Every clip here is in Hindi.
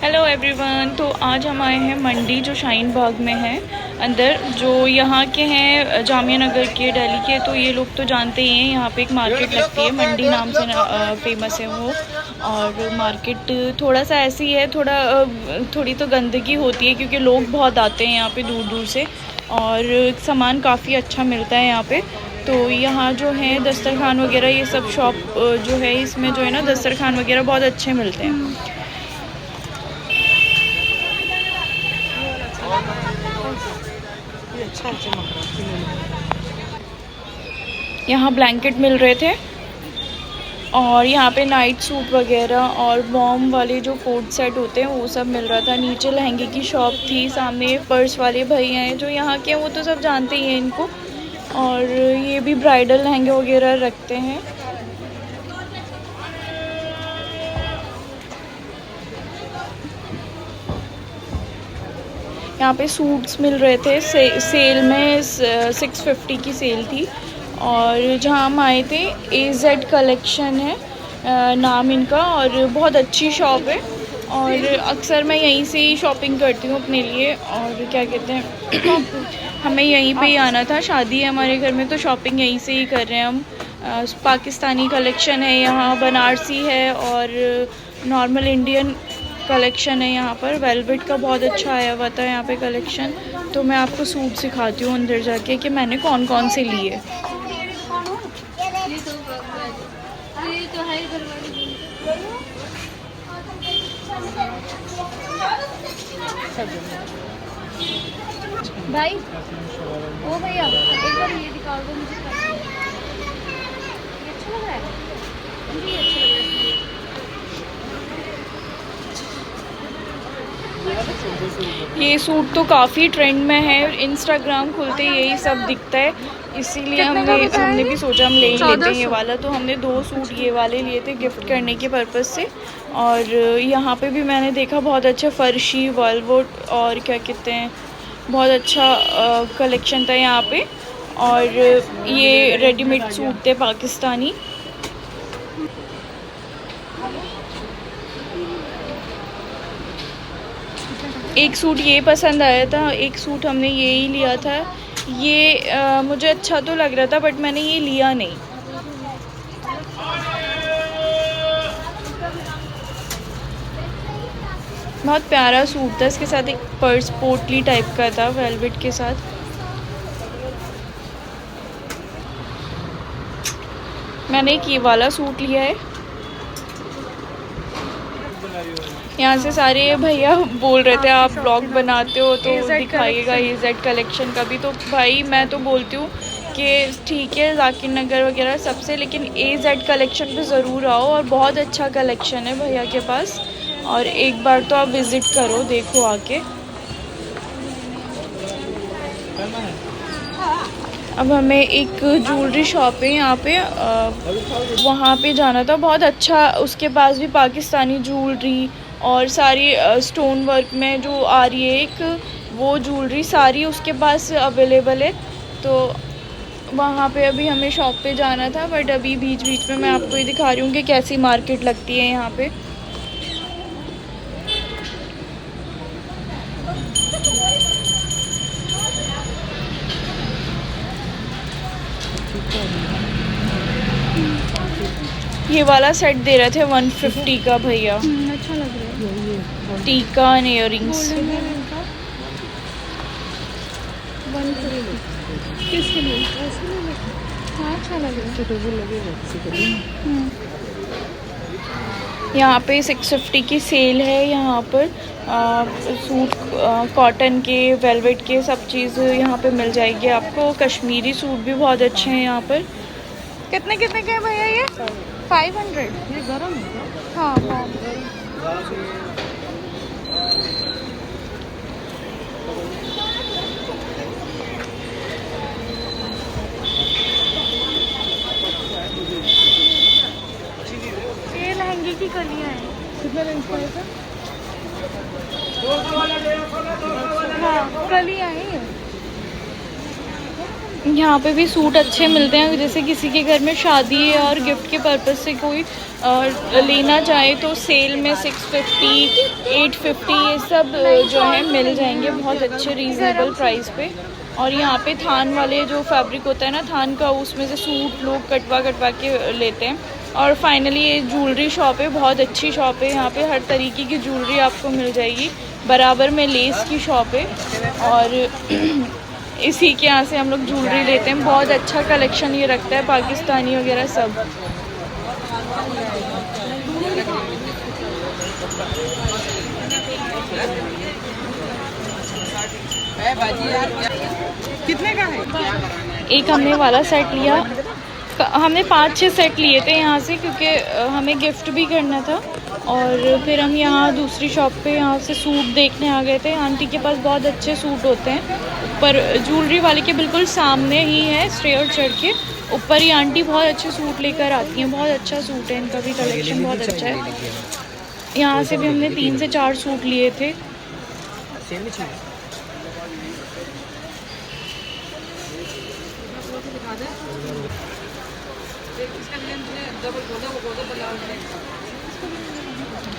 Hello everyone. तो आज हम आए हैं मंडी जो शाहीन बाग में है अंदर, जो यहाँ के हैं जामिया नगर के, दिल्ली के। तो ये लोग तो जानते ही हैं, यहाँ पे एक मार्केट लगती है, मंडी नाम से फेमस है वो। और मार्केट थोड़ा सा ऐसी है, थोड़ी तो गंदगी होती है क्योंकि लोग बहुत आते हैं यहाँ पे दूर दूर से, और सामान काफ़ी अच्छा मिलता है यहाँ पे। तो यहाँ जो है दस्तरखान वगैरह, ये सब शॉप जो है, इसमें जो है ना दस्तरखान वगैरह बहुत अच्छे मिलते हैं। यहाँ ब्लैंकेट मिल रहे थे, और यहाँ पे नाइट सूट वगैरह और बॉम वाले जो कोट सेट होते हैं वो सब मिल रहा था। नीचे लहंगे की शॉप थी, सामने पर्स वाले भैया हैं जो यहाँ के हैं, वो तो सब जानते ही हैं इनको। और ये भी ब्राइडल लहंगे वगैरह रखते हैं। यहाँ पे सूट्स मिल रहे थे सेल में, 650 की सेल थी। और जहाँ हम आए थे AZ कलेक्शन है नाम इनका, और बहुत अच्छी शॉप है। और अक्सर मैं यहीं से ही शॉपिंग करती हूँ अपने लिए। और क्या कहते हैं हमें यहीं पे ही आना था, शादी है हमारे घर में, तो शॉपिंग यहीं से ही कर रहे हैं हम। पाकिस्तानी कलेक्शन है यहाँ, बनारसी है, और नॉर्मल इंडियन कलेक्शन है यहाँ पर। वेलवेट का बहुत अच्छा आया हुआ था यहाँ पे कलेक्शन। तो मैं आपको सूट सिखाती हूँ अंदर जाके कि मैंने कौन कौन से लिए। भाई ओ भैया एक बार ये दिखा दो मुझे। ये अच्छा लग रहा है, मुझे ये अच्छा लग रहा है। ये सूट तो काफ़ी ट्रेंड में है, इंस्टाग्राम खुलते ही यही सब दिखता है, इसीलिए हमने भी सोचा हम ले ही लेते हैं ये वाला। तो हमने 2 सूट ये वाले लिए थे गिफ्ट करने के पर्पज़ से। और यहाँ पे भी मैंने देखा बहुत अच्छा फर्शी वेलवेट और क्या कहते हैं, बहुत अच्छा कलेक्शन था यहाँ पे। और ये रेडीमेड सूट थे पाकिस्तानी। एक सूट ये पसंद आया था, एक सूट हमने ये ही लिया था। ये मुझे अच्छा तो लग रहा था, बट मैंने ये लिया नहीं। बहुत प्यारा सूट था, इसके साथ एक पर्स पोटली टाइप का था वेलवेट के साथ। मैंने एक ये वाला सूट लिया है। यहाँ से सारे भैया बोल रहे थे आप ब्लॉग बनाते हो तो दिखाइएगा AZ कलेक्शन का भी। तो भाई मैं तो बोलती हूँ कि ठीक है जाकिर नगर वगैरह सबसे, लेकिन AZ कलेक्शन पे ज़रूर आओ, और बहुत अच्छा कलेक्शन है भैया के पास। और एक बार तो आप विज़िट करो, देखो आके। अब हमें एक ज्वेलरी शॉप है यहाँ पे, वहाँ पे जाना था। बहुत अच्छा, उसके पास भी पाकिस्तानी ज्वेलरी और सारी स्टोन वर्क में जो आ रही है एक, वो ज्वेलरी सारी उसके पास अवेलेबल है। तो वहाँ पे अभी हमें शॉप पे जाना था, बट अभी बीच बीच में मैं आपको ये दिखा रही हूँ कि कैसी मार्केट लगती है यहाँ पे। ये वाला सेट दे रहे थे 150 का भैया। अच्छा लग रहा है। टीका एंड इयरिंग्स। किसके लिए? हाँ अच्छा लग रहा है। यहाँ पे 650 की सेल है यहाँ पर। सूट कॉटन के, वेलवेट के, सब चीज़ यहाँ पे मिल जाएगी आपको। कश्मीरी सूट भी बहुत अच्छे हैं यहाँ पर। कितने कितने के हैं भैया ये? 500। ये गरम है। हाँ हाँ। ये लहंगे की कलियाँ हैं। कितना रेंज का है? हाँ कलियाँ हैं। यहाँ पे भी सूट अच्छे मिलते हैं, जैसे किसी के घर में शादी है और गिफ्ट के पर्पज़ से कोई लेना चाहे तो सेल में 650, 850 ये सब जो है मिल जाएंगे बहुत अच्छे रीज़नेबल प्राइस पे। और यहाँ पे थान वाले जो फैब्रिक होता है ना थान का, उसमें से सूट लोग कटवा कटवा के लेते हैं। और फाइनली ये ज्वेलरी शॉप है, बहुत अच्छी शॉप है। यहाँ पे हर तरीके की ज्वेलरी आपको मिल जाएगी, बराबर में लेस की शॉप है। और इसी के यहाँ से हम लोग ज्वेलरी लेते हैं। बहुत अच्छा कलेक्शन ये रखता है, पाकिस्तानी वगैरह सब। कितने का है? एक हमने वाला सेट लिया, हमने 5-6 सेट लिए थे यहाँ से, क्योंकि हमें गिफ्ट भी करना था। और फिर हम यहाँ दूसरी शॉप पे यहाँ से सूट देखने आ गए थे। आंटी के पास बहुत अच्छे सूट होते हैं, ऊपर ज्वेलरी वाले के बिल्कुल सामने ही है, स्टेयर चढ़ के ऊपर ही आंटी बहुत अच्छे सूट लेकर आती हैं। बहुत अच्छा सूट है इनका भी, कलेक्शन बहुत अच्छा है। यहाँ से भी हमने 3 से 4 सूट लिए थे।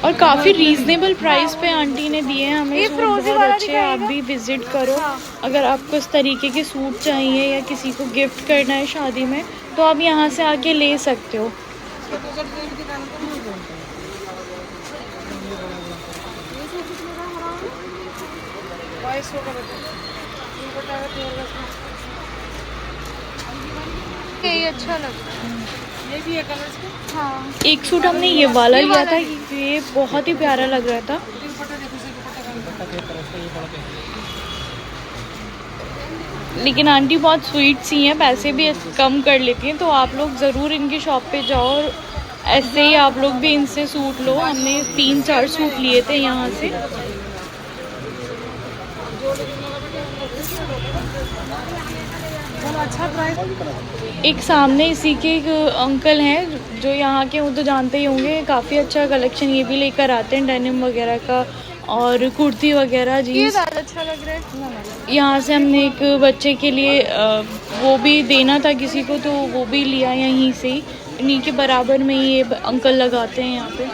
और काफ़ी रीज़नेबल प्राइस पे आंटी ने दिए हैं हमें सूट, बहुत अच्छे। आप भी विज़िट करो। अगर आपको इस तरीके के सूट चाहिए या किसी को गिफ्ट करना है शादी में, तो आप यहाँ से आके ले सकते हो। ये अच्छा लगता है, ये भी है कलर्स के। हाँ। एक सूट हमने ये वाला लिया था, ये बहुत ही प्यारा लग रहा था। लेकिन आंटी बहुत स्वीट सी हैं, पैसे भी कम कर लेती हैं, तो आप लोग ज़रूर इनकी शॉप पे जाओ और ऐसे ही आप लोग भी इनसे सूट लो। हमने 3-4 सूट लिए थे यहाँ से। अच्छा प्राइस। एक सामने इसी के एक अंकल हैं जो यहाँ के, वो तो जानते ही होंगे, काफ़ी अच्छा कलेक्शन ये भी लेकर आते हैं, डेनिम वगैरह का और कुर्ती वगैरह जीन्स। ये ज़्यादा अच्छा लग रहा है। यहाँ से हमने एक बच्चे के लिए वो भी देना था किसी को, तो वो भी लिया यहीं से ही। इन्हीं के बराबर में ये अंकल लगाते हैं यहाँ पे,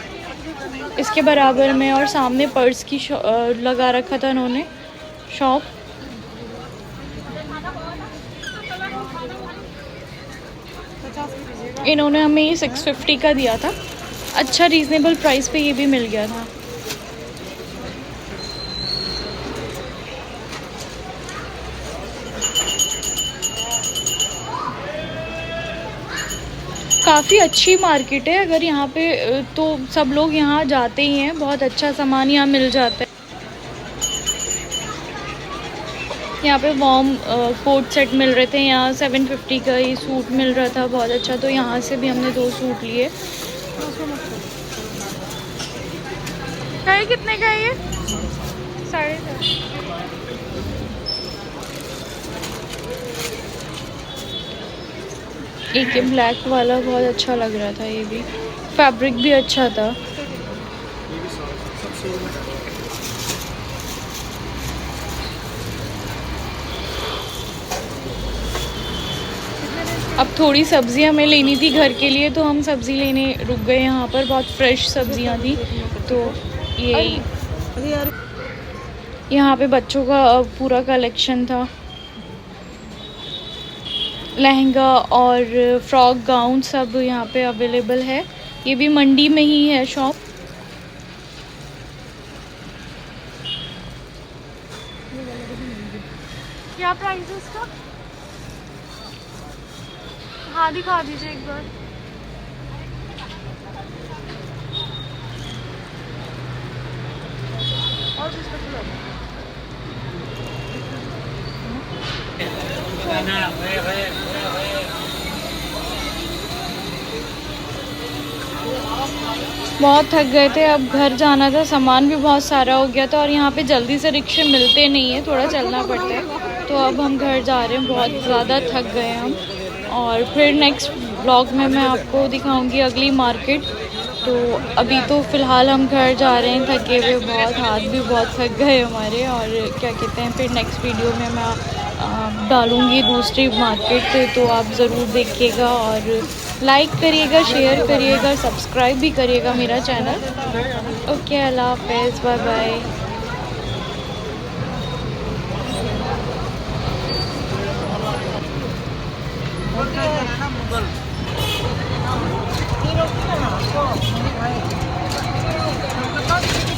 इसके बराबर में। और सामने पर्स की लगा रखा था उन्होंने शॉप। इन्होंने हमें ये 650 का दिया था, अच्छा रीज़नेबल प्राइस पे ये भी मिल गया था। काफ़ी अच्छी मार्केट है, अगर यहाँ पे तो सब लोग यहाँ जाते ही हैं, बहुत अच्छा सामान यहाँ मिल जाता है। यहाँ पे वॉर्म कोट सेट मिल रहे थे, यहाँ 750 का ही सूट मिल रहा था, बहुत अच्छा। तो यहाँ से भी हमने 2 सूट लिए। कितने का है ये? 3.5। एक ये ब्लैक वाला बहुत अच्छा लग रहा था, ये भी फैब्रिक भी अच्छा था। अब थोड़ी सब्ज़ी हमें लेनी थी घर के लिए, तो हम सब्ज़ी लेने रुक गए यहाँ पर। बहुत फ्रेश सब्जियाँ थी, तो ये यहाँ पे बच्चों का पूरा कलेक्शन था, लहंगा और फ्रॉक गाउन सब यहाँ पे अवेलेबल है। ये भी मंडी में ही है शॉप। क्या प्राइस है इसका? हाँ दिखा दीजिए एक बार। और बहुत थक गए थे, अब घर जाना था, सामान भी बहुत सारा हो गया था और यहाँ पे जल्दी से रिक्शे मिलते नहीं है, थोड़ा चलना पड़ता है। तो अब हम घर जा रहे हैं, बहुत ज़्यादा थक गए हम। और फिर नेक्स्ट ब्लॉग में मैं आपको दिखाऊंगी अगली मार्केट। तो अभी तो फ़िलहाल हम घर जा रहे हैं थके हुए बहुत, हाथ भी बहुत थक गए हमारे। और क्या कहते हैं, फिर नेक्स्ट वीडियो में मैं डालूँगी दूसरी मार्केट, तो आप ज़रूर देखिएगा और लाइक करिएगा, शेयर करिएगा, सब्सक्राइब भी करिएगा मेरा चैनल। ओके, अल्लाह हाफ़िज़, बाय बाय।